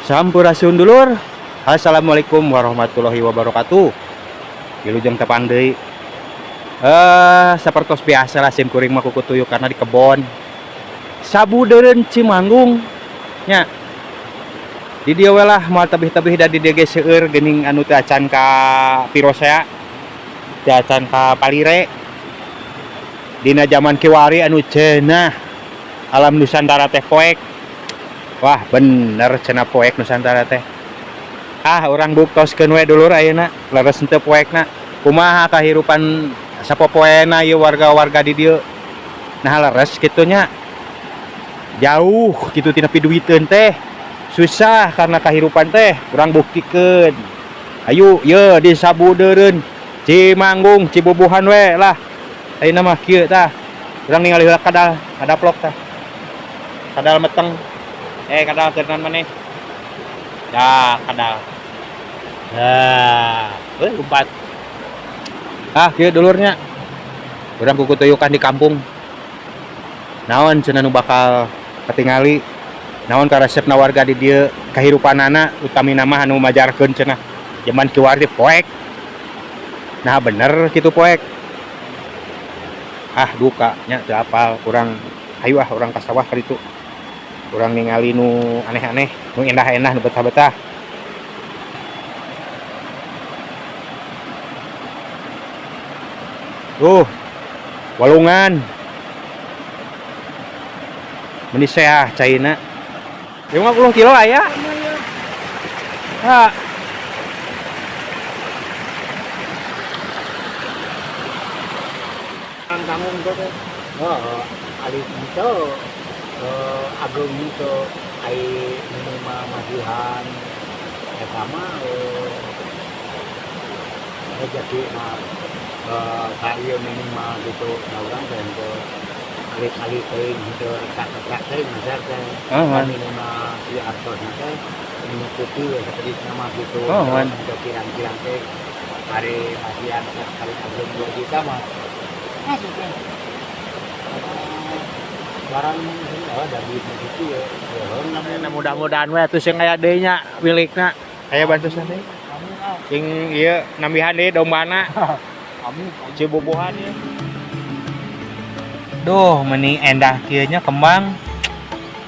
Sampurasun dulur. Assalamualaikum warahmatullahi wabarakatuh. Wilujeng tepang deui. Sapertos biasa lah sim kuring mah kukutuyu karena di kebon. Sabudeureun Cimanggung nya. Di dieu we lah moal tebih-tebih da di dieu ge seueur geuning anu teu acan ka Pirosea. Teu acan ka Palire. Dina zaman kiwari anu cenah alam Nusantara teh poek. Wah bener cenah poek Nusantara teh. Urang buktoskeun we dulur ayeuna leres henteu poekna. Kumaha kahirupan sapopoena ieu warga-warga di dieu. Nah leres kitu nya. Jauh kitu tina piduiteun teh. Susah karena kahirupan teh urang buktikeun. Ayo ye di Sabudeureun Cimanggung Cibubuhan we lah. Ayeuna mah kieu tah. Urang ningali heula kadal ngadaplok tah. Kadal meteng. Kadal keureunan maneh. Ya, kadal. Umpat. Kieu dulurnya. Urang kukutuyukan di kampung. Naon cenah nu bakal katingali? Naon ka resepna warga di dieu kahirupanana utamina mah anu majarkeun cenah. Zaman kiwari poek. Nah bener kitu poek. Duka nya teu apal urang hayu urang ka sawah ka ditu. Urang ningali nu aneh-aneh, nu endah-endah, nu betah-betah. Walungan. Meni seah caina. 50 kilo aya. Kamu itu alih itu agung itu ai minimal majuhan sama rezeki mah kayu minimal gitu orang dan ke alih-alih teuing itu rekat-rekat teuing misal teh minimal di artos teh mengikuti seperti nama gitu untuk kirang-kirang teh hari pasian kali agung 2 juta mah barang dari begitu ya. Mudah-mudahan we atuh sing aya deui nya milikna. Aya bantusan deui. Sing ieu nambihan deui dombana. Cibubuhan ya. Meni endah kieu nya kembang.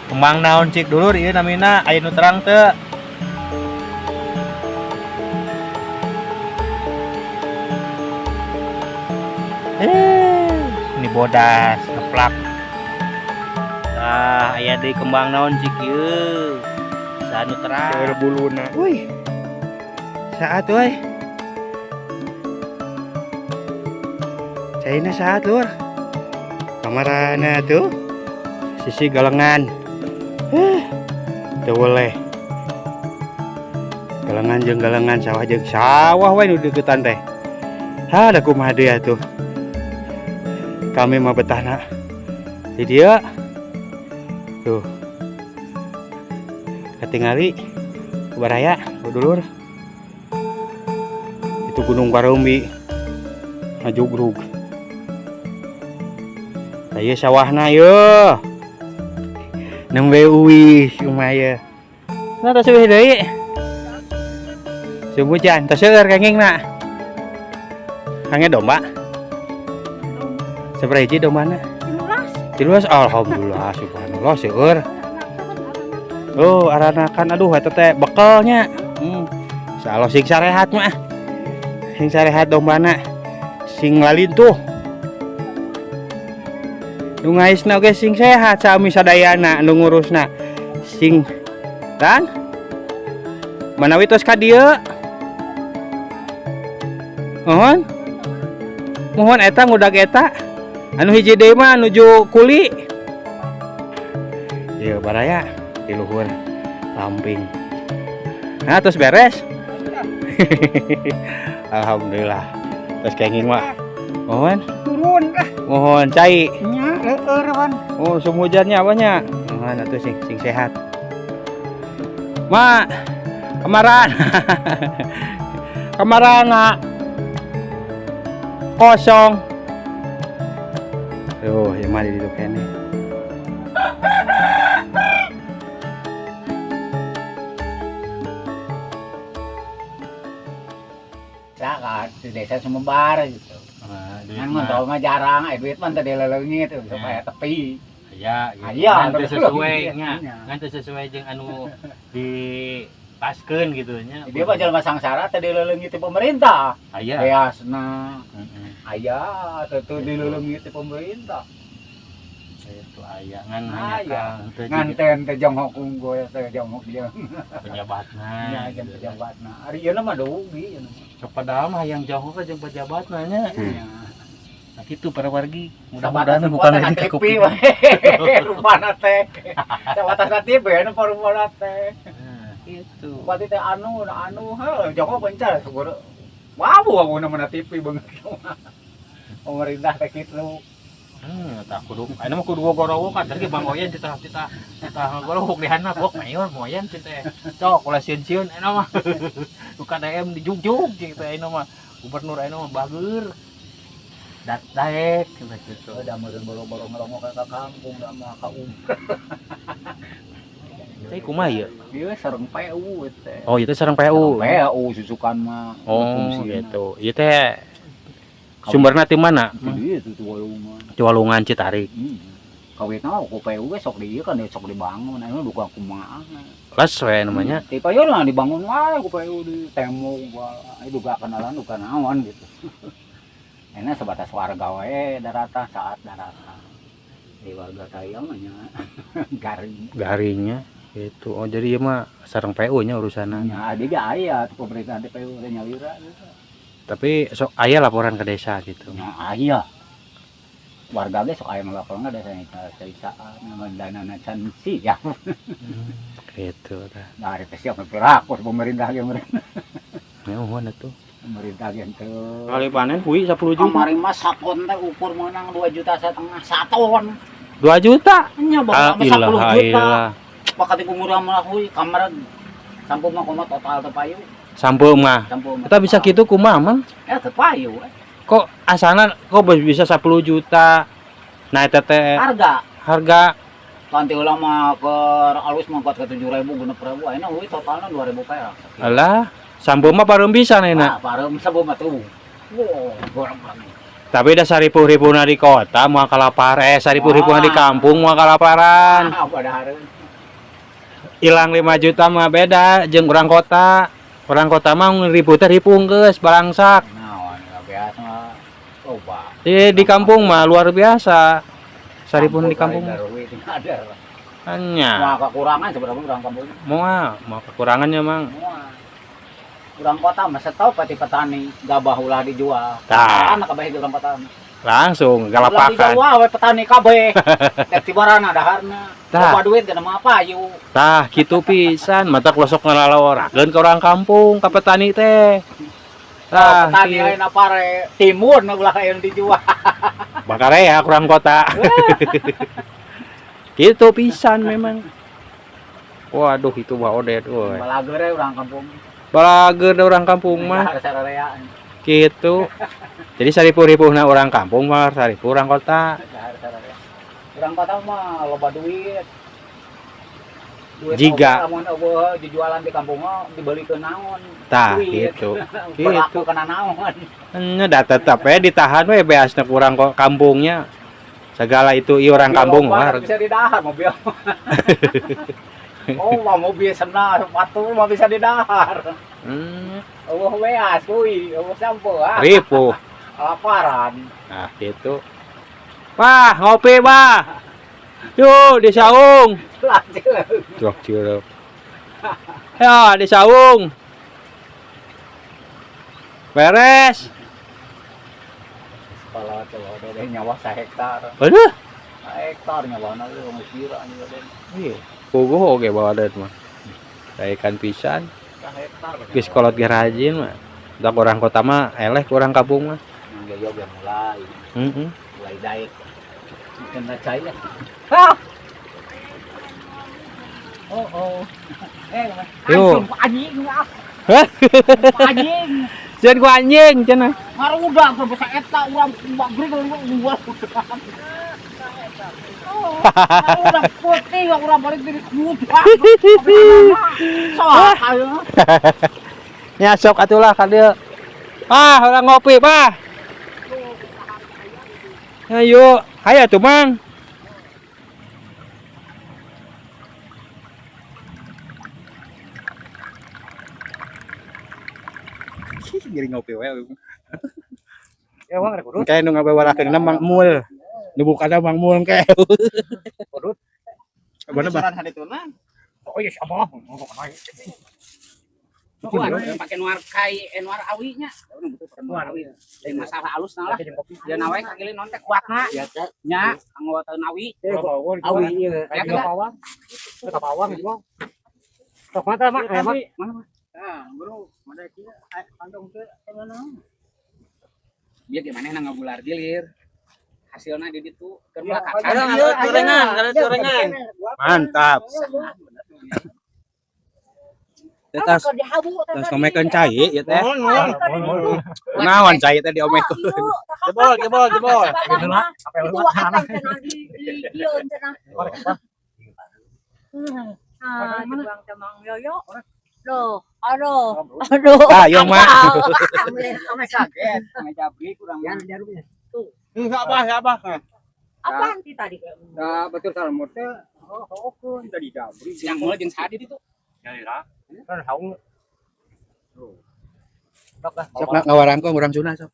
Kembang naon cik dulur ieu namina aya nu terang teu? Ini bodas ngeplak. Aya deui kembang naon cik ieu? Sanu terang. Seueur buluna. Saat we. Caina saat lur. Kamarana tuh. Sisi galengan. Teu boleh. Galengan jeung galengan, sawah jeung sawah we nu deuketan teh. Da kumaha deui atuh. Kami mah betahna di dieu. Tuh. Katingali kubaraya dulur. Itu Gunung Barumbi. Ngajugrug. Aya sawahna yeuh. Nembe uwih kumaya. Nah tos eueuh deui. Sumujan tos seueur kengingna. Kange domba. Sabaraha hiji dombana? 13. Alhamdulillah subhanallah seueur. Aranakan aduh eta teh bekelnya. Insyaallah sing sarehat mah. Sing sarehat dombana. Sing lalintuh. Nu ngaisna oge sing sehat sami sadayana nu ngurusna. Sing kan? Manawi tos ka dieu. Mohon eta ngudag eta. Anu hiji deui mah nuju kuli. Ieu baraya di luhur lamping. Nah terus beres. Alhamdulillah. Terus kenging mah. Mohon turun mohon cai. Nya leueur wan. Sumujannya apanya? Mohon atuh sing sehat. Mak, kemaran. Kamarana kosong. Yang mah di ditu kene. Lah kan di desa Sumbar gitu. Kan ngontol mah jarang, duit mah teu dileleungit supaya tepi. Aya gitu. Aya, Ngan teu sesuai nya. Iya. Ngan teu sesuai jeung anu di paskeun gitu nya. Dia mah jelema sangsara teu dileleungit ti pemerintah. Aya. Beasna Heeh. aya teu dileleungit ti pemerintah. Itu aya ngan Aya. hanya ka Nganten teh jonghok unggul teh jonghok jeung pejabatna. nya jeung pejabatna. Ari ieu mah dugi ieu mah. Sok padahal mah yang jauh ke jeung pejabatna nya. Nya. Nah kitu para wargi. Mudah-mudahan Mudah-mudahan bukan bukan lagi lagi kopi kopi. rupana teh. Sawatas TV nu parumana teh. Nah, gitu. Bupati teh anu heuh jonghok bencar syukur. Wabu na TV beungeut. Pemerintah teh kitu. Tak kudu. Anu mah kudu gogorowo kan tadi Bang Oyen kita gogorowok di handap bok mayor moyen teh. Cok ulah sieun-sieun anu mah. Bukan DM dijugjug gitu anu mah. Gubernur anu mah bageur. Daek gitu. Da meureun boro-boro ngelongo ka kampung da mah ka Teh kumaha ieu? Ieu sareng PU teh. Oh, itu sareng PU. PU susukan mah. Oh, gitu. Ieu teh sumberna ti mana? Ieu tuh walungan. Walungan Citarik. Kawitna ku PU ge sok di ieu kan sok dibangun anu duka kumaha. Les we namanya. Ti payeun lah dibangun wae ku PU di tembok wae duka kenalan duka naon gitu. Enak sebatas warga wae darata saat darata. Di warga tayang nya garing. Garingnya itu. Oh, jadi ieu mah sareng PU nya urusanna. Nya adi ge aya pemerintah di PU teh nyalira gitu. Tapi sok aya laporan ke desa gitu. Nya aya. Warga ge sok aya ngelaporna desa desaan mandanana can siap. Gitu tah. Dari teh siap berlaku pemerintah ge meureun. Nyahoan atuh. Pemerintah ge teu. Kali panen kuy 10 juta. Kamari mah sakon teh ukur meunang 2,5 juta saton. 2 juta. Nya bawa 10 juta. Ilah. Pakati kumurah mah kuy kamar sampun mah kumaha total teu payu. Sampeung mah. Sampun. Kita bisa gitu kumaha man? Ya teu payu. Kok asana kok bisa 10 juta? Nah eta teh harga Kanti ulang mah ke alus mah ke 7.000 6.000 ayeuna euy totalna 2.000 perak. Alah, sampeung mah pareum pisan Nah, euna. pareum sabeu mah tuh. Wow, goreng banget. Tapi da 10.000 di kota moal kalapar 10.000 di kampung moal kalaparan. Ah, padahareun. Ilang 5 juta mah beda jeung urang kota. Urang kota mah ngeribu teh ripung geus balangsak. Naon biasa mah coba. Di kampung mah luar biasa. 1000 di kampung. Hanya. Mau kekurangan sebenarnya urang kampung. Mau kekurangannya mang. Urang kota mah setau pati petani gabah ulah dijual. Tah. Anak kabeh urang petani. Langsung Ulah galapakan. dijual we petani kabeh. Tek tibarana daharna. Tah. Loba duit kana mah payu. Tah, kitu pisan mata klosok ngalalaworakeun ka urang kampung, ka petani teh. Tah, Petani ayeuna pare timun ulah aya dijual. bakare ya kurang kota. Gitu pisan memang. Waduh itu baodet euy. Balageure urang kampung. Balageur da urang kampung mah. Sarereaan. Gitu. Jadi 10.000 na urang kampung mah 10.000 urang kota. Urang kota mah loba duit. Jiga. Amun eueuh dijualan di kampung mah dibelikeun naon? Tah, Duit. gitu. Berlaku kana naon? Nya da tetep we ditahan we beasna kurang kok kampungnya. Segala itu ieu orang kampung mah. mah. Bisa didahar mobil. Oh, mah mobil sana sepatu mah bisa didahar. Eueuh weas kuy, eueuh sampo ah. Ripuh. Laparan. Nah, gitu. Wah, ngopi, Bah. Yuk, di saung. Lanjut. Jok cilok. Ya, di saung. Beres. Kalau ada nyawa 1 hektar. Aduh. 1 hektar nyawana lu geus kira anu den. Iya. Puguh oge bawa adat mah. Kayak ikan pisan. 1 hektar. Geus kolot ge rajin mah. Da orang kota mah eleh kurang kampung mah. Gaya udah mulai. Mulai diet. Kena cair. Ha. Oh. Yo. Anjing ah. Hah? Anjing. Jangan ku anjing cenah. Ngarudak sampai saeta urang maghrib jual. Udah putih urang balik dari muda. Sok ayo. Nya sok atuh lah ka dieu. orang ngopi, Pak. Ayo, ayo tuh, Mang. Giring ngopi wae. Ya wang rek urut. Kayak nu ngabawarakeun Mang Mul. Nu bukana Mang Mul kayak. Urut. Bener, Bang. Oh iya siapa? Pakai nuar kai nuar awinya. Nuar awi. Lain masalah halus nah lah. Dia nawe kagilin nontek kuatna. Nya anggota nawi. Awi ieu. Ya Ka pawang. Ka pawang itu. Sok mata mak, mak. Mana? Ah, bro, mana kieu kantong teh mana? Dia gimana nang ngabular gilir. Hasilna di ditu keur mah Gorengan. Mantap. Tas ngomekeun cai ya teh. Naon cai teh diomekeun. Jebol. Itu apa yang di dion cenah. Jebang temang yoyo. Loh, aduh. Ayo mah. ame kaget, ame jabri kurang. Siapa? Apaan sih tadi? Nah, betul salamut teh. Oh, tadi jabri. Yang mulai jeung sadit itu. Kan haung. Sok ngawarangkeun urang Sunda sok.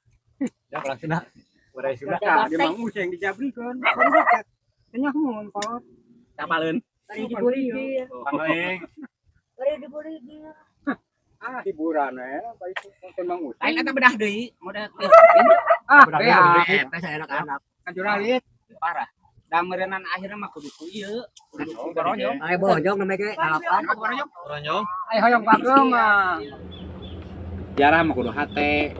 Ya langsung Warai sudah di mangu yang dijabrikeun. Tanya mun Pak. Kapaleun. Tadi diburi dia. Pangling. Tadi diburi dia. Hiburan baik konten mangu. Lain eta bedah deui, model teu. Bedah Eta saya anak-anak. Kan juralit. Parah. Da meureunana akhirna mah kudu ku ieu. Baronyong. Ai bojong na make halapan. Baronyong. Ai hoyong pakeung mah. Jarah mah kudu hate.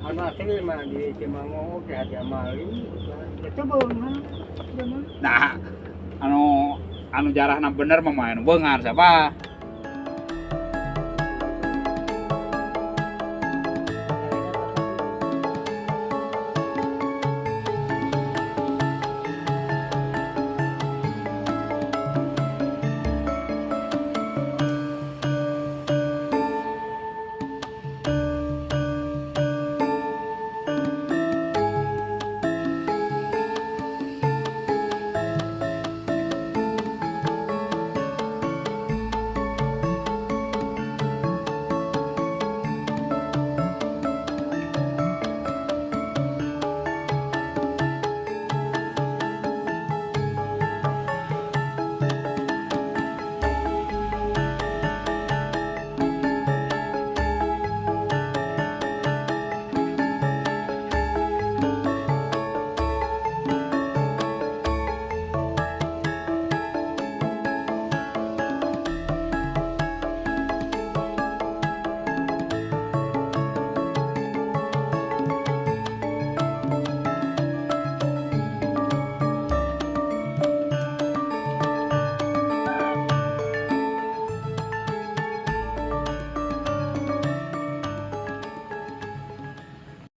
Anak teh mah di Cimangu ke hati amali. Itu beungan. Nah, anu jarahna bener mah mah anu beungar siapa?